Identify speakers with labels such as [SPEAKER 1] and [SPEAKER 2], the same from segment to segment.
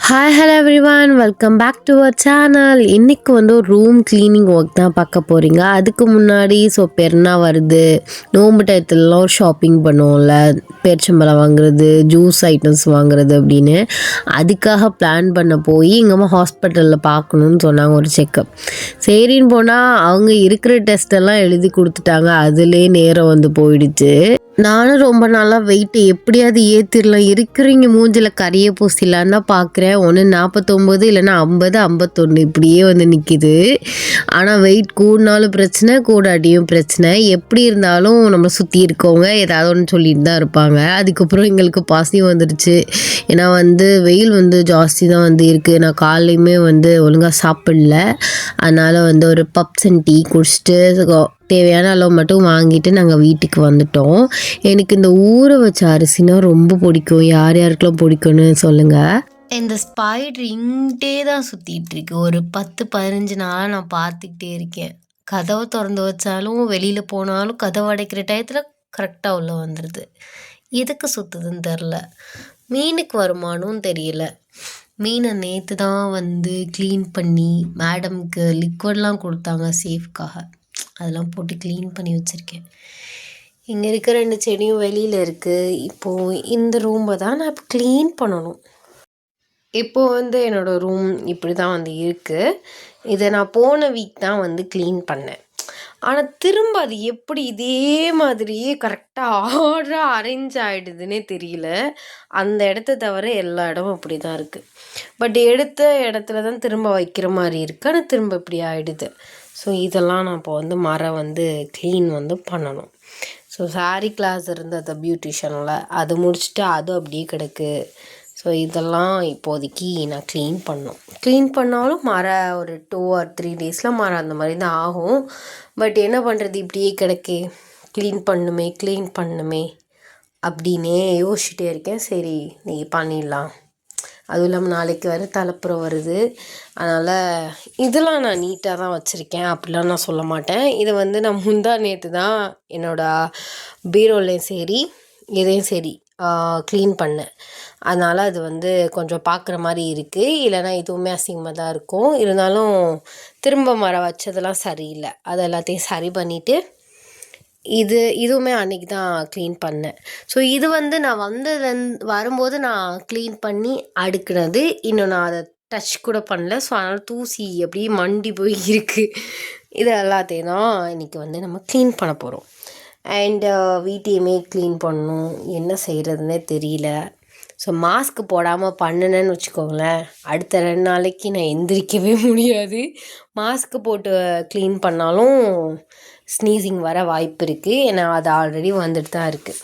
[SPEAKER 1] Hi hello everyone welcome back to our channel. இன்றைக்கி வந்து ஒரு ரூம் க்ளீனிங் ஒர்க் தான் பார்க்க போகிறீங்க. அதுக்கு முன்னாடி பெருனா வருது, நோம்பு டயத்துலலாம் ஒரு ஷாப்பிங் பண்ணுவோம்ல, பேரிச்சம்பழம் வாங்குறது, ஜூஸ் ஐட்டம்ஸ் வாங்குறது அப்படின்னு. அதுக்காக பிளான் பண்ண போய் எங்கள் அம்மா ஹாஸ்பிட்டலில் பார்க்கணுன்னு சொன்னாங்க ஒரு செக்கப். சரின்னு போனால் அவங்க இருக்கிற டெஸ்ட்டெல்லாம் எழுதி கொடுத்துட்டாங்க. அதுலேயே நேரம் வந்து போயிடுச்சு. நானும் ரொம்ப நாளாக வெயிட்டை எப்படியாவது ஏற்றிடலாம், இருக்கிறவங்க மூஞ்சில் கறியை பூசிடலான்னு தான் பார்க்குறேன். ஒன்று 49 இல்லைன்னா 50, 51 இப்படியே வந்து நிற்கிது. ஆனால் வெயிட் கூடினாலும் பிரச்சனை, கூடாட்டியும் பிரச்சனை. எப்படி இருந்தாலும் நம்மளை சுற்றி இருக்கவங்க ஏதாவது ஒன்று சொல்லிட்டு தான் இருப்பாங்க. அதுக்கப்புறம் எங்களுக்கு பசியும் வந்துடுச்சு. ஏன்னா வந்து வெயில் வந்து ஜாஸ்தி தான் வந்து இருக்குது. நான் காலையுமே வந்து ஒழுங்காக சாப்பிடல. அதனால் வந்து ஒரு பப்ஸ் அண்ட் டீ குடிச்சிட்டு தேவையான அளவு மட்டும் வாங்கிட்டு நாங்கள் வீட்டுக்கு வந்துட்டோம். எனக்கு இந்த ஊற வச்ச அரிசினா ரொம்ப பிடிக்கும். யார் யாருக்கெல்லாம் பிடிக்கும்னு சொல்லுங்கள். இந்த ஸ்பைடர் இங்கிட்டே தான் சுற்றிட்டு இருக்கு. ஒரு 10-15 நாளாக நான் பார்த்துக்கிட்டே இருக்கேன். கதவை திறந்து வச்சாலும் வெளியில் போனாலும் கதவை அடைக்கிற டயத்தில் கரெக்டாக உள்ளே வந்துடுது. எதுக்கு சுற்றுதுன்னு தெரில. மீனுக்கு வருமானம்னு தெரியல. மீனை நேற்று தான் வந்து க்ளீன் பண்ணி மேடம்க்கு லிக்விட்லாம் கொடுத்தாங்க சேஃப்காக. அதெல்லாம் போட்டு க்ளீன் பண்ணி வச்சுருக்கேன். இங்கே இருக்கிற 2 செடியும் வெளியில் இருக்குது. இப்போது இந்த ரூமை தான் நான் இப்போ க்ளீன் பண்ணணும். இப்போது வந்து என்னோடய ரூம் இப்படி தான் வந்து இருக்குது. இதை நான் போன வீக் தான் வந்து க்ளீன் பண்ணேன். ஆனால் திரும்ப அது எப்படி இதே மாதிரியே கரெக்டாக ஆர்டராக அரேஞ்ச் ஆகிடுதுன்னே தெரியல. அந்த இடத்த தவிர எல்லா இடமும் அப்படி தான் இருக்குது. பட் எடுத்த இடத்துல தான் திரும்ப வைக்கிற மாதிரி இருக்குது. ஆனால் திரும்ப இப்படி ஆகிடுது. ஸோ இதெல்லாம் நான் இப்போ வந்து மரம் வந்து க்ளீன் வந்து பண்ணணும். ஸோ சாரீ கிளாஸ் இருந்தது பியூட்டிஷியனில், அது முடிச்சுட்டு அது அப்படியே கிடக்கு. ஸோ இதெல்லாம் இப்போதைக்கு நான் க்ளீன் பண்ணணும். க்ளீன் பண்ணாலும் ஒரு 2 or 3 டேஸில் அந்த மாதிரி தான் ஆகும். பட் என்ன பண்ணுறது, இப்படியே கிடக்கு. க்ளீன் பண்ணுமே அப்படின்னே யோசிச்சுட்டே இருக்கேன். சரி நீ பண்ணிடலாம். அதுவும் இல்லாமல் நாளைக்கு வேறு தலைப்புறம் வருது. அதனால் இதெல்லாம் நான் நீட்டாக தான் வச்சுருக்கேன், அப்படிலாம் நான் சொல்ல மாட்டேன். இதை வந்து நான் முந்தா நேற்று தான் என்னோடய பீரோலையும் சரி இதையும் சரி க்ளீன் பண்ணேன். அதனால் அது வந்து கொஞ்சம் பார்க்குற மாதிரி இருக்குது. இல்லைனா இதுவுமே அசிங்கமாக தான் இருக்கும். இருந்தாலும் திரும்ப மரம் வச்சதெல்லாம் சரியில்லை. அது எல்லாத்தையும் சரி பண்ணிவிட்டு இதுவுமே அன்றைக்கி தான் க்ளீன் பண்ணேன். ஸோ இது வந்து நான் வரும்போது நான் க்ளீன் பண்ணி அடுக்குனது. இன்னும் நான் அதை டச் கூட பண்ணல. ஸோ அதனால் தூசி அப்படியே மண்டி போய் இருக்குது. இது எல்லாத்தையும் தான் இன்றைக்கி வந்து நம்ம க்ளீன் பண்ண போகிறோம். அண்டு வீட்டையுமே க்ளீன் பண்ணணும். என்ன செய்கிறதுனே தெரியல. ஸோ மாஸ்க் போடாமல் பண்ணினேன்னு வச்சுக்கோங்களேன், அடுத்த 2 நாளைக்கு நான் எந்திரிக்கவே முடியாது. மாஸ்க் போட்டு க்ளீன் பண்ணாலும் ஸ்னீசிங் வர வாய்ப்பு இருக்குது. ஏன்னா அது ஆல்ரெடி வந்துட்டு தான் இருக்குது.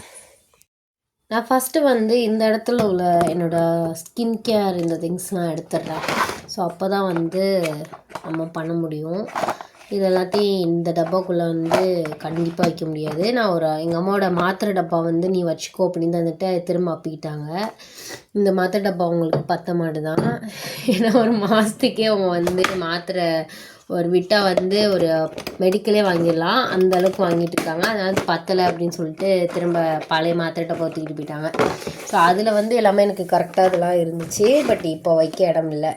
[SPEAKER 1] நான் ஃபஸ்ட்டு வந்து இந்த இடத்துல உள்ள என்னோடய ஸ்கின் கேர் இந்த திங்ஸ்லாம் எடுத்துடுறேன். ஸோ அப்போ தான் வந்து நம்ம பண்ண முடியும். இது எல்லாத்தையும் இந்த டப்பாக்குள்ளே வந்து கண்டிப்பாக வைக்க முடியாது. நான் எங்கள் அம்மாவோட மாத்திரை டப்பா வந்து நீ வச்சுக்கோ அப்படின்னு தந்துட்டு திரும்ப அப்பிக்கிட்டாங்க. இந்த மாத்திரை டப்பா அவங்களுக்கு பத்த மாட்டுதான். ஏன்னா ஒரு மாதத்துக்கே அவங்க வந்து மாத்திரை ஒரு விட்டால் வந்து ஒரு மெடிக்கலே வாங்கிடலாம், அந்த அளவுக்கு வாங்கிட்டு இருக்காங்க. அதனால் பத்தலை அப்படின்னு சொல்லிட்டு திரும்ப பழைய மாத்திரை டப்பா தூக்கிட்டு போயிட்டாங்க. ஸோ அதில் வந்து எல்லாமே எனக்கு கரெக்டாக இதெல்லாம் இருந்துச்சு. பட் இப்போ வைக்க இடம் இல்லை.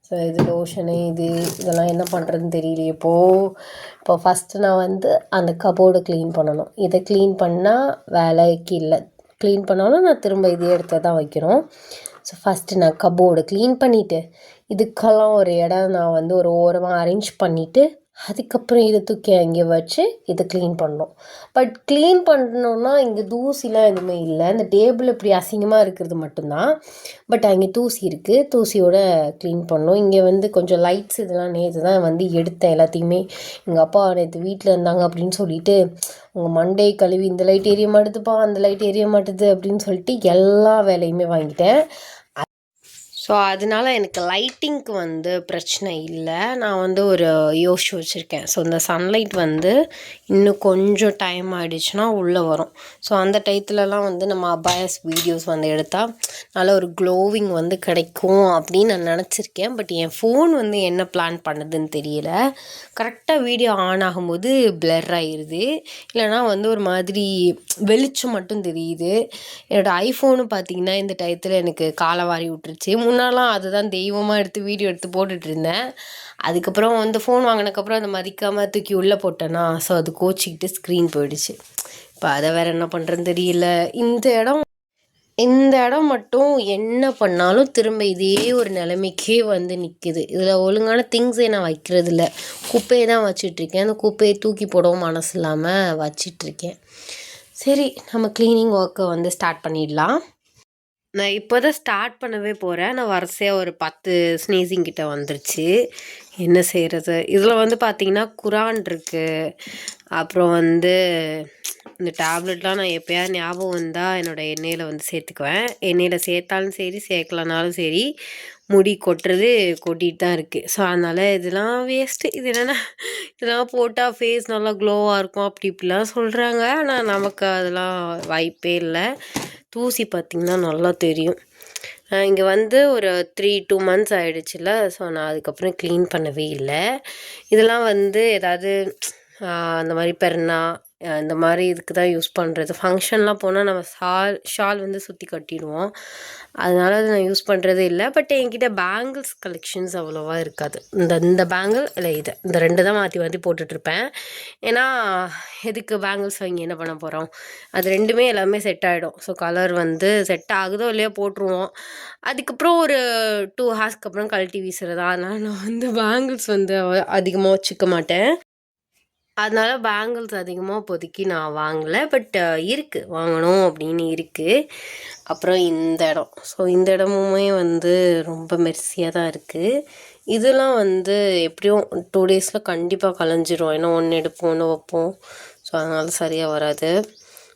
[SPEAKER 1] ஸோ இது லோஷனு இதெல்லாம் என்ன பண்ணுறதுன்னு தெரியல. இப்போ ஃபஸ்ட்டு நான் வந்து அந்த கபோர்டை க்ளீன் பண்ணணும். இதை க்ளீன் பண்ணால் வேலைக்கு இல்லை. க்ளீன் பண்ணாலும் நான் திரும்ப இதே இடத்துல தான் வைக்கணும். ஸோ ஃபஸ்ட்டு நான் கபோர்டை க்ளீன் பண்ணிவிட்டு இதுக்கெல்லாம் ஒரு இடம் நான் வந்து ஒரு ஓரமாக அரேஞ்ச் பண்ணிவிட்டு அதுக்கப்புறம் இதை தூக்கி அங்கே வச்சு இதை க்ளீன் பண்ணணும். பட் க்ளீன் பண்ணணுன்னா இங்கே தூசிலாம் எதுவுமே இல்லை. இந்த டேபிள் இப்படி அசிங்கமாக இருக்கிறது மட்டும்தான். பட் அங்கே தூசி இருக்குது. தூசியோடு க்ளீன் பண்ணணும். இங்கே வந்து கொஞ்சம் லைட்ஸ் இதெல்லாம் நேற்று தான் வந்து எடுத்தேன் எல்லாத்தையுமே. எங்கள் அப்பா நேற்று வீட்டில் இருந்தாங்க அப்படின்னு சொல்லிட்டு உங்கள் மண்டே கழுவி இந்த லைட் எரிய மாட்டுதுப்பா, அந்த லைட் எரிய மாட்டுது அப்படின்னு சொல்லிட்டு எல்லா வேலையுமே வாங்கிட்டேன். ஸோ அதனால் எனக்கு லைட்டிங்க்கு வந்து பிரச்சனை இல்லை. நான் வந்து ஒரு யோசிச்சு வச்சுருக்கேன். ஸோ இந்த சன்லைட் வந்து இன்னும் கொஞ்சம் டைம் ஆகிடுச்சுன்னா உள்ளே வரும். ஸோ அந்த டயத்துலலாம் வந்து நம்ம அபாயஸ் வீடியோஸ் வந்து எடுத்தால் நல்ல ஒரு க்ளோவிங் வந்து கிடைக்கும் அப்படின்னு நான் நினச்சிருக்கேன். பட் என் ஃபோன் வந்து என்ன பிளான் பண்ணுதுன்னு தெரியல. கரெக்டாக வீடியோ ஆன் ஆகும்போது பிளர் ஆகிடுது, இல்லைனா வந்து ஒரு மாதிரி வெளிச்சம் மட்டும் தெரியுது. என்னோடய ஐஃபோனு பார்த்திங்கன்னா இந்த டயத்தில் எனக்கு காலை வாரி விட்டுருச்சு. முன்னாலாம் அதுதான் தெய்வமாக எடுத்து வீடியோ எடுத்து போட்டுட்ருந்தேன். அதுக்கப்புறம் வந்து ஃபோன் வாங்கினதுக்கப்புறம் அதை மதிக்காமல் தூக்கி உள்ளே போட்டேன்னா, ஸோ அது கோச்சிக்கிட்டு ஸ்க்ரீன் போயிடுச்சு. இப்போ அதை வேறு என்ன பண்ணுறேன்னு தெரியல. இந்த இடம் மட்டும் என்ன பண்ணாலும் திரும்ப இதே ஒரு நிலைமைக்கே வந்து நிற்கிது. இதில் ஒழுங்கான திங்ஸே நான் வைக்கிறதில்ல. குப்பையை தான் வச்சிட்ருக்கேன். அந்த குப்பையை தூக்கி போடவும் மனசு இல்லாமல் வச்சிட்ருக்கேன். சரி, நம்ம க்ளீனிங் ஒர்க்கை வந்து ஸ்டார்ட் பண்ணிடலாம். நான் இப்போ தான் ஸ்டார்ட் பண்ணவே போகிறேன். நான் வரிசையாக ஒரு 10 ஸ்னீசிங் கிட்ட வந்துருச்சு. என்ன செய்கிறது? இதில் வந்து பார்த்திங்கன்னா குரான் இருக்குது. அப்புறம் வந்து இந்த டேப்லெட்லாம் நான் எப்போயாவது ஞாபகம் வந்தால் என்னோடய எண்ணெயில் வந்து சேர்த்துக்குவேன். எண்ணெயில் சேர்த்தாலும் சரி, சேர்க்கலனாலும் சரி, முடி கொட்டுறது கொட்டிகிட்டு தான் இருக்குது. ஸோ அதனால் இதெல்லாம் வேஸ்ட்டு. இது என்னென்னா இதெல்லாம் போட்டால் ஃபேஸ் நல்லா க்ளோவாக இருக்கும் அப்படி இப்படிலாம் சொல்கிறாங்க. ஆனால் நமக்கு அதெல்லாம் வாய்ப்பே இல்லை. தூசி பார்த்திங்கன்னா நல்லா தெரியும். இங்கே வந்து ஒரு 2 மந்த்ஸ் ஆகிடுச்சுல. ஸோ நான் அதுக்கப்புறம் க்ளீன் பண்ணவே இல்லை. இதெல்லாம் வந்து ஏதாவது அந்த மாதிரி பெருனா இந்த மாதிரி இதுக்கு தான் யூஸ் பண்ணுறது. ஃபங்க்ஷன்லாம் போனால் நம்ம ஷால் வந்து சுற்றி கட்டிடுவோம். அதனால் அதை நான் யூஸ் பண்ணுறதே இல்லை. பட் என்கிட்ட பேங்கிள்ஸ் கலெக்ஷன்ஸ் அவ்வளோவா இருக்காது. இந்த பேங்கிள் இல்லை இந்த 2 தான் மாற்றி மாற்றி போட்டுட்ருப்பேன். ஏன்னா எதுக்கு பேங்கிள்ஸ் வாங்கி என்ன பண்ண போகிறோம்? அது 2மே எல்லாமே செட் ஆகிடும். ஸோ கலர் வந்து செட் ஆகுதோ இல்லையோ போட்டுருவோம். அதுக்கப்புறம் ஒரு 2 ஹார்ஸ்க்கு அப்புறம் கழட்டி வீசுறதா. அதனால் நான் வந்து பேங்கிள்ஸ் வந்து அதிகமாக வச்சுக்க மாட்டேன். அதனால் பேங்கிள்ஸ் அதிகமாக இப்போதைக்கு நான் வாங்கலை. பட் இருக்குது, வாங்கணும் அப்படின்னு இருக்குது. அப்புறம் இந்த இடம். ஸோ இந்த இடமுமே வந்து ரொம்ப மெர்சியாக தான் இருக்குது. இதெல்லாம் வந்து எப்படியும் 2 டேஸில் கண்டிப்பாக கலைஞ்சிரும். ஏன்னா ஒன்று எடுப்போம், ஒன்று வைப்போம். ஸோ அதனால் சரியாக வராது.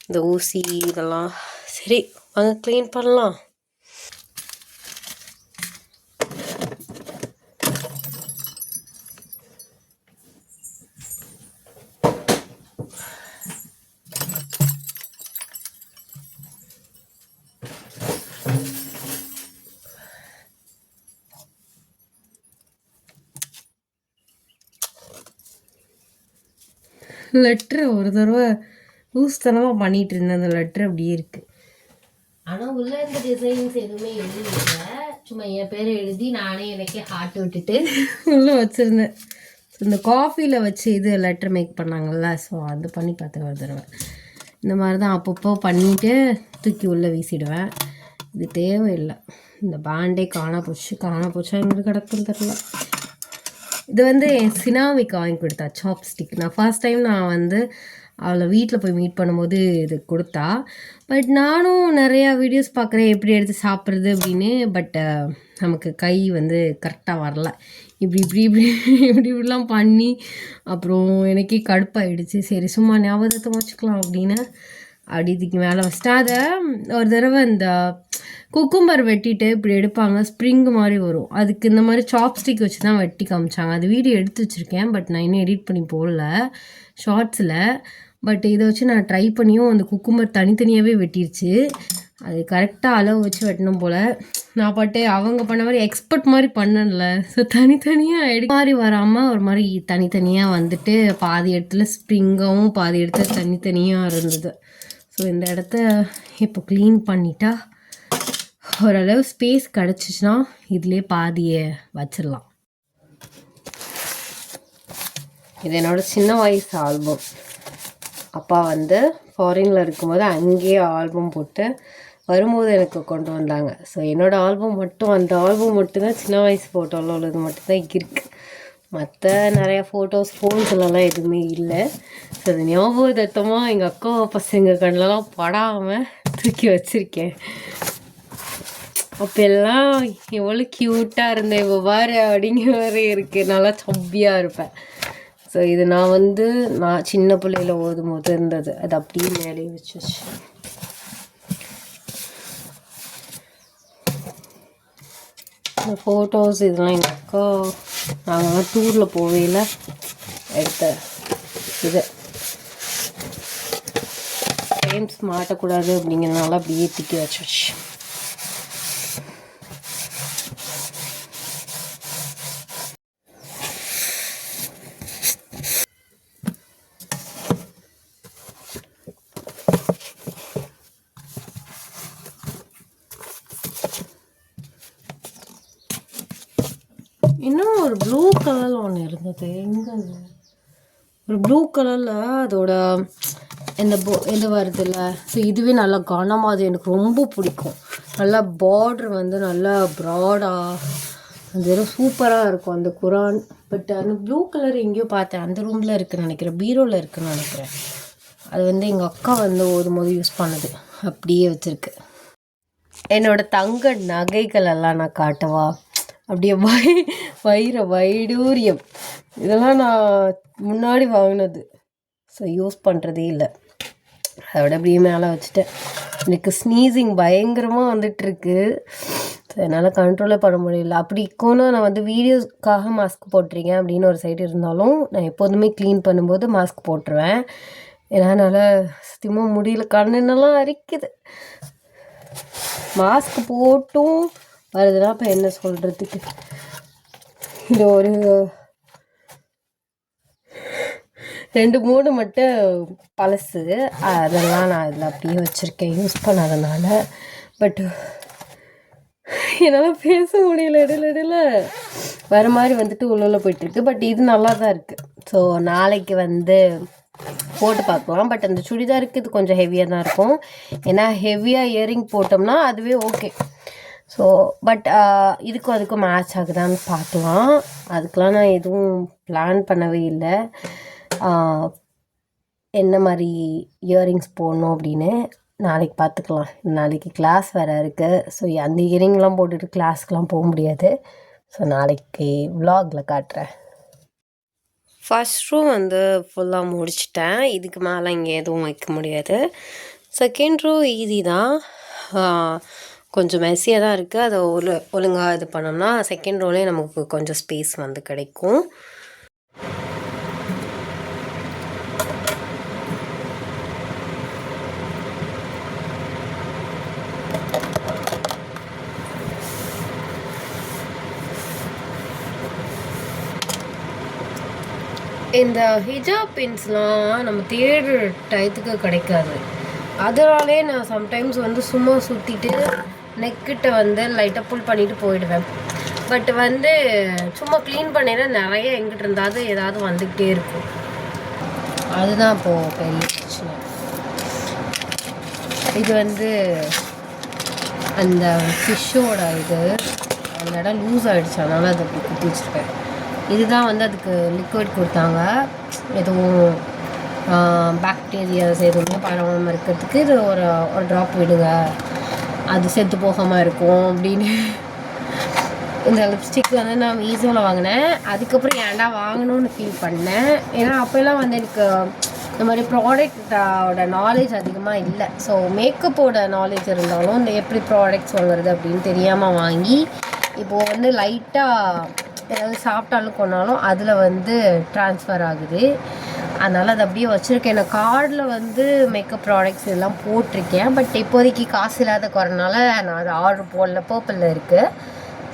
[SPEAKER 1] இந்த ஊசி இதெல்லாம் சரி வாங்க க்ளீன் பண்ணலாம். லெட்ரு ஒரு தடவை லூஸ்தனமாக பண்ணிகிட்டு இருந்தேன். அந்த லெட்ரு அப்படியே இருக்குது. ஆனால் உள்ளே இந்த டிசைன்ஸ் எதுவுமே எழுதிஇல்லை. சும்மா என் பேரை எழுதி நானே எனக்கே ஹார்ட் விட்டுட்டு உள்ளே வச்சுருந்தேன். ஸோ இந்த காஃபியில் வச்சு இது லெட்ரு மேக் பண்ணாங்கள்ல, ஸோ அது பண்ணி பார்த்தேன் ஒரு தடவை. இந்த மாதிரி தான் அப்பப்போ பண்ணிவிட்டு தூக்கி உள்ளே வீசிடுவேன். இது தேவையில்லை. இந்த பேண்டே காணா போச்சா எங்களுக்கு கிடக்குன்னு தெரியல. இது வந்து என் சினாமிக்கு வாங்கி கொடுத்தா சாப்ஸ்டிக். நான் ஃபர்ஸ்ட் டைம் நான் வந்து அவளை வீட்டில் போய் மீட் பண்ணும்போது இது கொடுத்தா. பட் நானும் நிறையா வீடியோஸ் பார்க்குறேன் எப்படி எடுத்து சாப்பிட்றது அப்படின்னு. பட் நமக்கு கை வந்து கரெக்டாக வரல. இப்படிலாம் பண்ணி அப்புறம் எனக்கே கடுப்பாயிடுச்சு. சரி சும்மா ஞாபகத்தை வச்சுக்கலாம் அப்படின்னு அப்படி இதுக்கு மேலே வச்சிட்டா. அதை ஒரு தடவை இந்த குக்கும்பர் வெட்டிட்டு இப்படி எடுப்பாங்க, ஸ்ப்ரிங் மாதிரி வரும். அதுக்கு இந்த மாதிரி சாப்ஸ்டிக் வச்சு தான் வெட்டி காமிச்சாங்க. அது வீடியோ எடுத்து வச்சுருக்கேன். பட் நான் இன்னும் எடிட் பண்ணி போடல ஷார்ட்ஸில். பட் இதை வச்சு நான் ட்ரை பண்ணியும் அந்த குக்கும்பர் தனித்தனியாகவே வெட்டிடுச்சு. அது கரெக்டாக அளவு வச்சு வெட்டணும் போல். நான் பாட்டு அவங்க பண்ண மாதிரி எக்ஸ்பர்ட் மாதிரி பண்ணல. ஸோ தனித்தனியாக மாதிரி வராமல் ஒரு மாதிரி தனித்தனியாக வந்துட்டு பாதி இடத்துல ஸ்ப்ரிங்காகவும் பாதி இடத்துல தனித்தனியாக இருந்தது. ஸோ இந்த இடத்த இப்போ க்ளீன் பண்ணிட்டா ஓரளவு ஸ்பேஸ் கிடச்சிச்சின்னா இதிலே பாதியை வச்சிடலாம். இது என்னோடய சின்ன வயசு ஆல்பம். அப்பா வந்து ஃபாரினில் இருக்கும்போது அங்கேயே ஆல்பம் போட்டு வரும்போது எனக்கு கொண்டு வந்தாங்க. ஸோ என்னோடய ஆல்பம் மட்டும், அந்த ஆல்பம் மட்டும்தான் சின்ன வயசு ஃபோட்டோவில் உள்ளது மட்டும்தான் இருக்குது. மற்ற நிறையா ஃபோட்டோஸ் ஃபோன்ஸ்லலாம் எதுவுமே இல்லை. ஸோ அது ஞாபகத்தமாக எங்கள் அக்கா பசங்க கண்ணிலலாம் படாமல் தூக்கி வச்சுருக்கேன். அப்போ எல்லாம் எவ்வளோ க்யூட்டாக இருந்தேன், இப்போ பாரு அப்படிங்கிற மாதிரி இருக்குது. நல்லா சப்பியாக இருப்பேன். ஸோ இது நான் சின்ன பிள்ளையில ஓதும் போது இருந்தது. அது அப்படியே மேலேயே வச்சு இந்த ஃபோட்டோஸ் இதெல்லாம் எங்கள் அக்கா நாங்கள் டூரில் போவேல எடுத்த இது. ஃப்ரேம்ஸ் மாட்டக்கூடாது அப்படிங்கிறதுனால அப்படியே தூக்கி வச்சு இன்னும் ஒரு ப்ளூ கலரில் ஒன்று இருந்தது. எங்கே ஒரு ப்ளூ கலரில் அதோட இது வருதுல்ல. ஸோ இதுவே நல்லா கனமாக, அது எனக்கு ரொம்ப பிடிக்கும். நல்லா பார்ட்ரு வந்து நல்லா ப்ராடாக, அது சூப்பராக இருக்கும் அந்த குரான். பட் அந்த ப்ளூ கலர் எங்கேயோ பார்த்தேன், அந்த ரூமில் இருக்குதுன்னு நினைக்கிறேன், பீரோவில் இருக்குதுன்னு நினைக்கிறேன். அது வந்து எங்கள் அக்கா வந்து ஓதும்போது யூஸ் பண்ணது, அப்படியே வச்சுருக்கு. என்னோடய தங்க நகைகள் எல்லாம் நான் காட்டவா? அப்படியே வைடூரியம் இதெல்லாம் நான் முன்னாடி வாங்கினது. ஸோ யூஸ் பண்ணுறதே இல்லை. அதோட அப்படியே மேலே வச்சுட்டேன். எனக்கு ஸ்னீசிங் பயங்கரமாக வந்துட்டுருக்கு. ஸோ என்னால் கண்ட்ரோலே பண்ண முடியல. அப்படி இருக்கோன்னா நான் வந்து வீடியோஸ்க்காக மாஸ்க் போட்டிருக்கேன் அப்படின்னு ஒரு சைடு இருந்தாலும், நான் எப்போதுமே க்ளீன் பண்ணும்போது மாஸ்க் போட்டுருவேன். ஏன்னா என்னால் சத்தியமாக முடியல, கண்ணென்னெல்லாம் அரிக்குது. மாஸ்க் போட்டும் வருதுன்னா இப்போ என்ன சொல்கிறதுக்கு. இந்த ஒரு 2-3 மட்டும் பழசு, அதெல்லாம் நான் இதில் அப்படியே வச்சுருக்கேன் யூஸ் பண்ணாதனால. பட் என்னால் பேச முடியல, இடையில வர மாதிரி வந்துட்டு உள்ள போயிட்டுருக்கு. பட் இது நல்லா தான் இருக்குது. ஸோ நாளைக்கு வந்து போட்டு பார்க்கலாம். பட் அந்த சுடிதாருக்கு இது கொஞ்சம் ஹெவியாக தான் இருக்கும். ஏன்னா ஹெவியாக இயரிங் போட்டோம்னா அதுவே ஓகே. ஸோ பட் இதுக்கும் அதுக்கும் மேட்ச் ஆகுதான்னு பார்க்கலாம். அதுக்கெலாம் நான் எதுவும் பிளான் பண்ணவே இல்லை, என்ன மாதிரி இயரிங்ஸ் போடணும் அப்படின்னு. நாளைக்கு பார்த்துக்கலாம். நாளைக்கு கிளாஸ் வேறு இருக்குது. ஸோ அந்த இயரிங்லாம் போட்டுட்டு கிளாஸ்க்கெலாம் போக முடியாது. ஸோ நாளைக்கு விலாகில் காட்டுறேன். ஃபஸ்ட் ரூம் வந்து ஃபுல்லாக முடிச்சிட்டேன். இதுக்கு மேலே இங்கே எதுவும் வைக்க முடியாது. செகண்ட் ரூ ஈஸி தான், கொஞ்சம் மெஸ்ஸியாக தான் இருக்குது. அதை ஒழுங்காக இது பண்ணோம்னா செகண்ட் ரோலே நமக்கு கொஞ்சம் ஸ்பேஸ் வந்து கிடைக்கும். இந்த ஹிஜாப் பின்ஸ்லாம் நம்ம தேடுற டயத்துக்கு கிடைக்காது. அதனாலே நான் சம்டைம்ஸ் வந்து சும்மா சுற்றிட்டு நெக்கிட்ட வந்து லைட்டாக புல் பண்ணிவிட்டு போயிடுவேன். பட் வந்து சும்மா க்ளீன் பண்ணினா நிறைய எங்கிட்ட இருந்தாவது ஏதாவது வந்துக்கிட்டே இருக்கும். அதுதான் இப்போது பெரிய பிரச்சனை. இது வந்து அந்த ஃபிஷ்ஷோட இது அந்த இடம் லூஸ் ஆகிடுச்சு, அதனால் அதை அப்படி குத்தி வச்சுருக்கேன். இதுதான் வந்து அதுக்கு லிக்விட் கொடுத்தாங்க, எதுவும் பாக்டீரியாஸ் எதுவுமே பரவாமல் இருக்கிறதுக்கு இது ஒரு ட்ராப் விடுங்க, அது செத்து போகாமல் இருக்கும் அப்படின்னு. இந்த லிப்ஸ்டிக் வந்து நான் மீஷோவில் வாங்கினேன். அதுக்கப்புறம் ஏன்டா வாங்கணும்னு ஃபீல் பண்ணேன். ஏன்னா அப்போல்லாம் வந்து எனக்கு இந்த மாதிரி ப்ராடக்டோட நாலேஜ் அதிகமாக இல்லை. ஸோ மேக்கப்போட நாலேஜ் இருந்தாலும் இந்த எப்படி ப்ராடக்ட்ஸ் வாங்குறது அப்படின்னு தெரியாமல் வாங்கி இப்போது வந்து லைட்டாக ஏதாவது சாப்பிட்டாலும் கொண்டாலும் அதில் வந்து ட்ரான்ஸ்ஃபர் ஆகுது. அதனால் அதை அப்படியே வச்சுருக்கேன். நான் கார்டில் வந்து மேக்கப் ப்ராடக்ட்ஸ் எல்லாம் போட்டிருக்கேன். பட் இப்போதைக்கு காசு இல்லாத குறனால நான் அதை ஆர்டர் போடல. பர்பிளில் இருக்குது.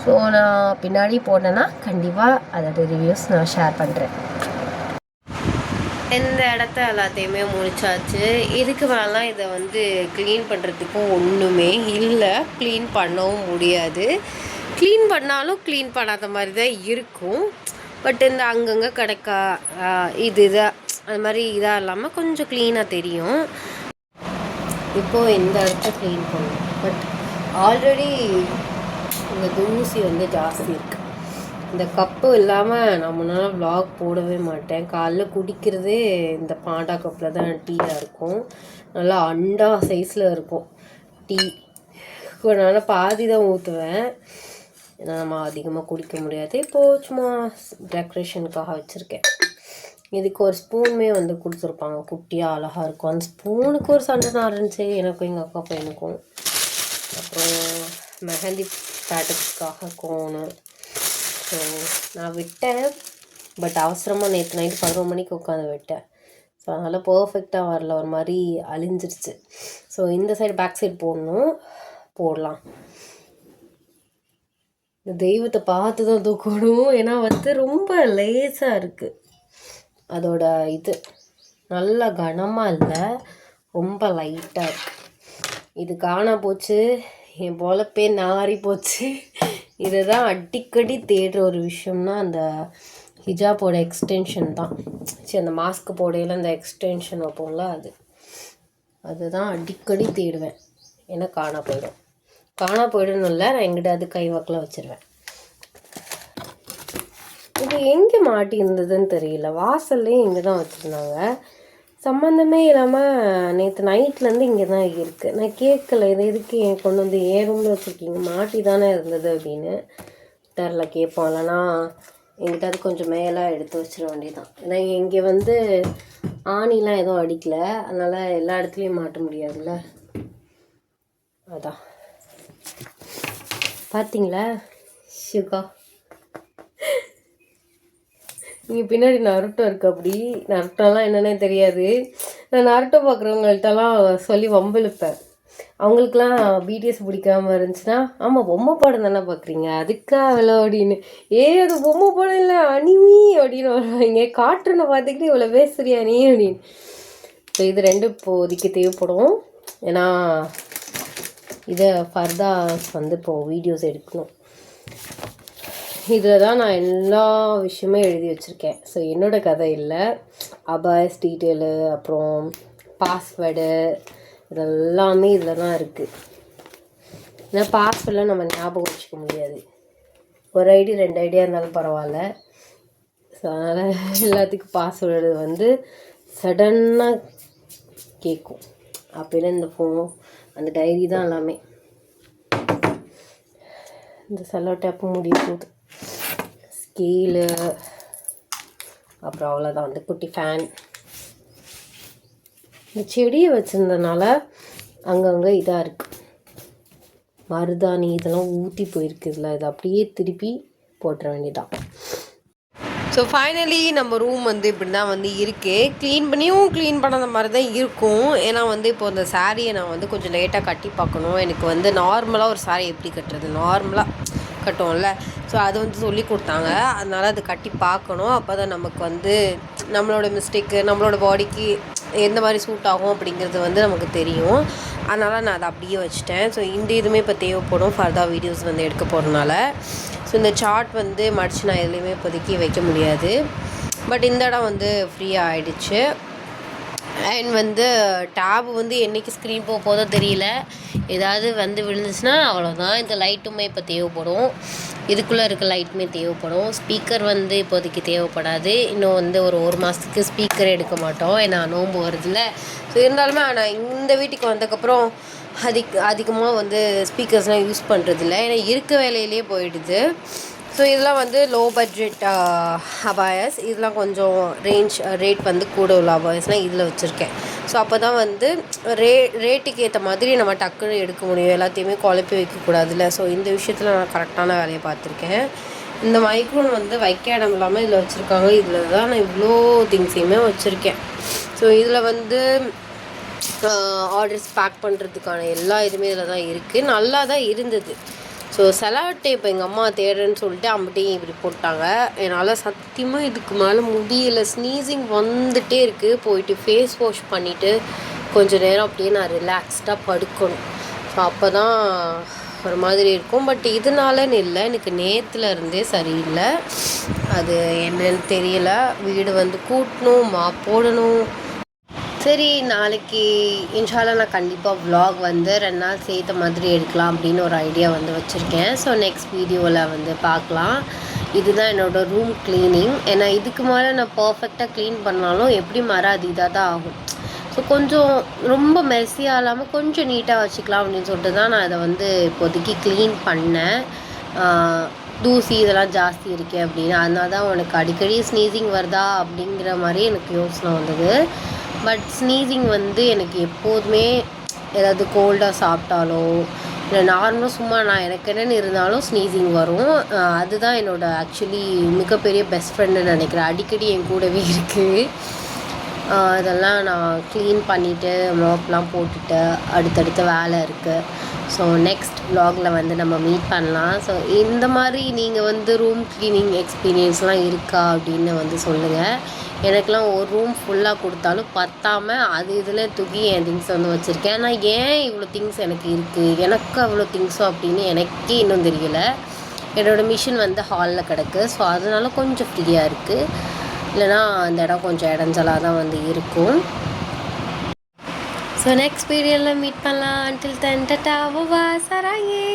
[SPEAKER 1] ஸோ நான் பின்னாடி போனேன்னா கண்டிப்பாக அதோட ரிவ்யூஸ் நான் ஷேர் பண்ணுறேன். இந்த இடத்த எல்லாத்தையுமே முடிச்சாச்சு. இதுக்கு மேலாம் இதை வந்து க்ளீன் பண்ணுறதுக்கும் ஒன்றுமே இல்லை, க்ளீன் பண்ணவும் முடியாது. க்ளீன் பண்ணாலும் க்ளீன் பண்ணாத மாதிரி தான் இருக்கும். பட் இந்த அங்கங்கே கிடக்கா இதாக அது மாதிரி இதாக இல்லாமல் கொஞ்சம் க்ளீனாக தெரியும். இப்போது இந்த இடத்த க்ளீன் பண்ணும். பட் ஆல்ரெடி இந்த தூசி வந்து ஜாஸ்தி இருக்குது. இந்த கப்பு இல்லாமல் நான் முன்னால் விலாக் போடவே மாட்டேன். காலைல குடிக்கிறதே இந்த பாண்டா கப்பில் தான் டீயாக இருக்கும். நல்லா அண்டா சைஸில் இருக்கும் டீ. நான் பாதி தான் ஊற்றுவேன், ஏன்னா நம்ம அதிகமாக குடிக்க முடியாது. இப்போது சும்மா டெக்கரேஷனுக்காக வச்சுருக்கேன். இதுக்கு ஒரு ஸ்பூனுமே வந்து கொடுத்துருப்பாங்க, குட்டியாக அழகாக இருக்கும். அந்த ஸ்பூனுக்கு ஒரு சண்டை இருந்துச்சு எனக்கும் எங்கள் அக்கா பையனுக்கும். அப்புறம் மெஹந்தி பேட்டர்ஸ்க்காக கோணு. ஸோ நான் விட்டேன், பட் அவசரமாக நேற்று நைட்டு 11 மணிக்கு உட்காந்து விட்டேன். ஸோ அதனால் பர்ஃபெக்டாக வரல, ஒரு மாதிரி அழிஞ்சிருச்சு. ஸோ இந்த சைடு பேக் சைடு போடலாம். இந்த தெய்வத்தை பார்த்து தான் தூக்கணும், ஏன்னா வந்து ரொம்ப லேசாக இருக்குது. அதோட இது நல்லா கனமாக இல்லை, ரொம்ப லைட்டாக இருக்குது. இது காணா போச்சு, என் பொழப்பே நாரி போச்சு. இதுதான் அடிக்கடி தேடுற ஒரு விஷயம்னா அந்த ஹிஜாப்போட எக்ஸ்டென்ஷன் தான். சரி, அந்த மாஸ்க் போடையில் அந்த எக்ஸ்டென்ஷன் வைப்போம்ல, அதுதான் அடிக்கடி தேடுவேன். ஏன்னா காணா போயிடணும் இல்லை, நான் எங்கிட்ட அது கை வாக்கில் வச்சுருவேன். இது எங்கே மாட்டி இருந்ததுன்னு தெரியல, வாசல்லையும் இங்கே தான் வச்சுருந்தாங்க. சம்மந்தமே இல்லாமல் நேற்று நைட்லேருந்து இங்கே தான் இருக்குது. நான் கேட்கல, இது எதுக்கு கொண்டு வந்து ஏன் ரூமில் வச்சுருக்கீங்க, மாட்டி தானே இருந்தது அப்படின்னு. தெரில, கேட்போம். இல்லைனா எங்கிட்ட அது கொஞ்சம் மேலே எடுத்து வச்சிட வேண்டியதான். ஏன்னா இங்கே வந்து ஆணிலாம் எதுவும் அடிக்கலை, அதனால் எல்லா இடத்துலையும் மாட்ட முடியாதுல்ல. அதான் பார்த்தீங்களா ஷுகா, நீங்கள் பின்னாடி நருட்டோ இருக்குது. அப்படி நருட்டோலாம் என்னென்னே தெரியாது. நான் நருட்டோ பார்க்குறவங்கள்ட்டலாம் சொல்லி வம்பிழுப்பேன். அவங்களுக்குலாம் பிடிஎஸ் பிடிக்காம இருந்துச்சுன்னா, ஆமாம் பொம்மை படம் தானே பார்க்குறீங்க அதுக்கா அவ்வளோ அப்படின்னு. அது பொம்மை படம் இல்லை அனிமி அப்படின்னு வருவாங்க. கார்ட்டூனை பார்த்துக்கிட்டு இவ்வளோ பேசுறியா நீ அப்படின்னு. ஸோ இது ரெண்டும் இப்போதைக்கு தேவைப்படும். ஏன்னா இதை ஃபர்தாஸ் வந்து இப்போது வீடியோஸ் எடுக்கணும். இதில் தான் நான் எல்லா விஷயமே எழுதி வச்சுருக்கேன். ஸோ என்னோடய கதை இல்லை, அபாய்ஸ் டீட்டெயிலு, அப்புறம் பாஸ்வேர்டு, இதெல்லாமே இதில் தான் இருக்குது. ஏன்னா பாஸ்வேர்டெலாம் நம்ம ஞாபகம் வச்சுக்க முடியாது. ஒரு ஐடி 2 ஐடியா இருந்தாலும் பரவாயில்ல. ஸோ அதனால் எல்லாத்துக்கும் பாஸ்வேர்டு வந்து சடன்னாக கேட்கும். அப்படின்னா இந்த அந்த டைரி தான் எல்லாமே. இந்த செல்லோ டேப்பு முடிய போகுது. ஸ்கேலு, அப்புறம் அவ்வளோதான். வந்து குட்டி ஃபேன். இந்த செடியை வச்சுருந்தனால அங்கங்கே இதாக இருக்குது, மருதாணி இதெல்லாம் ஊற்றி போயிருக்குதுல, இதை அப்படியே திருப்பி போட்டுற வேண்டியதான். ஸோ ஃபைனலி நம்ம ரூம் வந்து இப்படி தான் வந்து இருக்குது. க்ளீன் பண்ணாத மாதிரி தான் இருக்கும். ஏன்னா வந்து இப்போ இந்த சாரியை நான் வந்து கொஞ்சம் லேட்டாக கட்டி பார்க்கணும். எனக்கு வந்து நார்மலாக ஒரு சாரி எப்படி கட்டுறது, நார்மலாக கட்டுவோம்ல, ஸோ அது வந்து சொல்லி கொடுத்தாங்க. அதனால் அது கட்டி பார்க்கணும். அப்போ தான் நமக்கு வந்து நம்மளோட மிஸ்டேக்கு, நம்மளோட பாடிக்கு எந்த மாதிரி சூட் ஆகும் அப்படிங்கிறது வந்து நமக்கு தெரியும். அதனால் நான் அதை அப்படியே வச்சுட்டேன். ஸோ இந்த இதுவுமே இப்போ தேவைப்படும் ஃபர்தர் வீடியோஸ் வந்து எடுக்க போகிறதுனால. ஸோ இந்த சார்ட் வந்து மடித்து நான் எதுலேயுமே இப்போதைக்கு வைக்க முடியாது. பட் இந்த இடம் வந்து ஃப்ரீயாக ஆகிடுச்சு. அண்ட் வந்து டேப் வந்து என்றைக்கு ஸ்க்ரீன் போக போதோ தெரியல. ஏதாவது வந்து விழுந்துச்சுன்னா அவ்வளோதான். இந்த லைட்டுமே இப்போ தேவைப்படும், இதுக்குள்ளே இருக்க லைட்டுமே தேவைப்படும். ஸ்பீக்கர் வந்து இப்போதைக்கு தேவைப்படாது. இன்னும் வந்து ஒரு மாதத்துக்கு ஸ்பீக்கர் எடுக்க மாட்டோம், ஏன்னா நோன்பு வருதுல்ல. ஸோ இருந்தாலுமே ஆனால் இந்த வீட்டுக்கு வந்ததுக்கப்புறம் அதிகமாக வந்து ஸ்பீக்கர்ஸ்லாம் யூஸ் பண்ணுறதில்ல, ஏன்னா இருக்க வேலையிலே போயிடுது. ஸோ இதெல்லாம் வந்து லோ பட்ஜெட் அபாயஸ். இதெல்லாம் கொஞ்சம் ரேட் வந்து கூட உள்ள அபாயஸ்லாம் இதில் வச்சுருக்கேன். ஸோ அப்போ தான் வந்து ரேட்டுக்கு ஏற்ற மாதிரி நம்ம டக்குன்னு எடுக்க முடியும், எல்லாத்தையுமே குழப்பி வைக்கக்கூடாதுல்ல. ஸோ இந்த விஷயத்தில் நான் கரெக்டான வேலையை பார்த்துருக்கேன். இந்த மைக்ரோன் வந்து வைக்க இடம் இல்லாமல் இதில் வச்சுருக்காங்க. இதில் தான் நான் இவ்வளோ திங்ஸையுமே வச்சுருக்கேன். ஸோ இதில் வந்து ஆர்டர்ஸ் பேக் பண்ணுறதுக்கான எல்லா இதுவுமே இதில் தான் இருக்குது. நல்லா தான் இருந்தது. ஸோ செலாட் டேப் எங்கள் அம்மா தேடுறேன்னு சொல்லிட்டு அம்பிட்டையும் இப்படி போட்டாங்க. என்னால் சத்தியமாக இதுக்கு மேலே முடியல, ஸ்னீசிங் வந்துகிட்டே இருக்குது. போயிட்டு ஃபேஸ் வாஷ் பண்ணிவிட்டு கொஞ்சம் நேரம் அப்படியே நான் ரிலாக்ஸ்டாக படுக்கணும். ஸோ அப்போ தான் ஒரு மாதிரி இருக்கும். பட் இதனாலன்னு இல்லை, எனக்கு நேற்றுல இருந்தே சரியில்லை. அது என்னன்னு தெரியல. வீடு வந்து கூட்டணும், போடணும். சரி, நாளைக்கு இன்ஷால்லா நான் கண்டிப்பாக vlog வந்து 2 நாள் சேர்த்த மாதிரி எடுக்கலாம் அப்படின்னு ஒரு ஐடியா வந்து வச்சுருக்கேன். ஸோ நெக்ஸ்ட் வீடியோவில் வந்து பார்க்கலாம். இதுதான் என்னோடய ரூம் க்ளீனிங். ஏன்னா இதுக்கு மேலே நான் பர்ஃபெக்டாக க்ளீன் பண்ணாலும் எப்படி மாறாது, இதாக தான் ஆகும். ஸோ கொஞ்சம் ரொம்ப மெஸ்ஸியாக இல்லாமல் கொஞ்சம் நீட்டாக வச்சுக்கலாம் அப்படின்னு சொல்லிட்டு தான் நான் இதை வந்து இப்போதைக்கு க்ளீன் பண்ணேன். தூசி இதெல்லாம் ஜாஸ்தி இருக்கே அப்படின்னு. அதனால தான் உனக்கு அடிக்கடி ஸ்னீசிங் வருதா அப்படிங்கிற மாதிரி எனக்கு யோசனை வந்தது. பட் ஸ்னீசிங் வந்து எனக்கு எப்போதுமே ஏதாவது கோல்டாக சாப்பிட்டாலோ இல்லை நார்மலாக சும்மா நான் எனக்கு என்னென்னு இருந்தாலும் ஸ்னீசிங் வரும். அதுதான் என்னோடய ஆக்சுவலி மிகப்பெரிய பெஸ்ட் ஃப்ரெண்டுன்னு நினைக்கிறேன். அடிக்கடி என் கூடவே இருக்குது. இதெல்லாம் நான் க்ளீன் பண்ணிவிட்டு மாப்லாம் போட்டுட்டு அடுத்தடுத்த வேலை இருக்குது. ஸோ நெக்ஸ்ட் vlogல வந்து நம்ம மீட் பண்ணலாம். ஸோ இந்த மாதிரி நீங்கள் வந்து ரூம் க்ளீனிங் எக்ஸ்பீரியன்ஸ்லாம் இருக்கா அப்படின்னு வந்து சொல்லுங்கள். எனக்கெலாம் ஒரு ரூம் ஃபுல்லாக கொடுத்தாலும் பத்தாமல் அது இதில் தூக்கி என் திங்ஸ் வந்து வச்சுருக்கேன். ஆனால் ஏன் இவ்வளோ திங்ஸ் எனக்கு இருக்குது, எனக்கு அவ்வளோ திங்ஸோ அப்படின்னு எனக்கே இன்னும் தெரியல. என்னோடய மிஷின் வந்து ஹாலில் கிடக்கு. ஸோ அதனால கொஞ்சம் ஃப்ரீயாக இருக்குது. இல்லைனா அந்த இடம் கொஞ்சம் இடஞ்சலாக தான் வந்து இருக்கும். ஸோ நெக்ஸ்ட் வீடியோவில் மீட் பண்ணலாம். அன்டில் தென் டாடா பாய், சராயே.